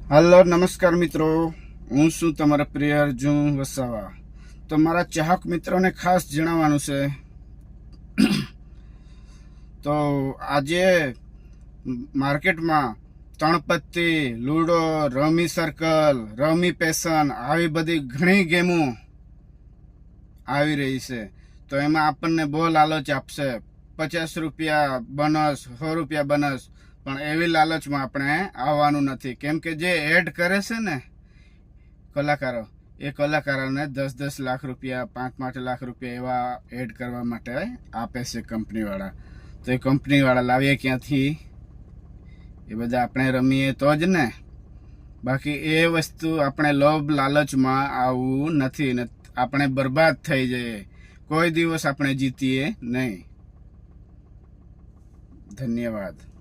Hello नमस्कार मित्रों, हूँ शू तमारा प्रिय अर्जुन वसावा। तो मारा चाहक मित्रों ने खास जणाववानुं छे। तो आजे मार्केट में तणपत्ती, लूडो, रमी सर्कल, रमी पेशन आवी बधी घणी गेमो आवी रही छे। तो एमां आपणने बहु लालच आपशे, 50 रुपया बोनस, 100 रुपया बोनस, पण एवी लालच में आपणे आववानुं नथी। केम के जे एड करे छे ने कलाकारो, ए कलाकारोने 10-10 लाख रुपया, 5-5 लाख रुपया एवा एड करवा माटे आपे छे कंपनी वाळा। तो ए कंपनी वाळा लावीए क्यांथी? ए बधा आपणे रमीए तो ज ने। बाकी ए वस्तु आपणे लोभ लालच में आववुं नथी ने आपणे बर्बाद थई जईए। कोई दिवस आपणे जीतीए नहीं। धन्यवाद।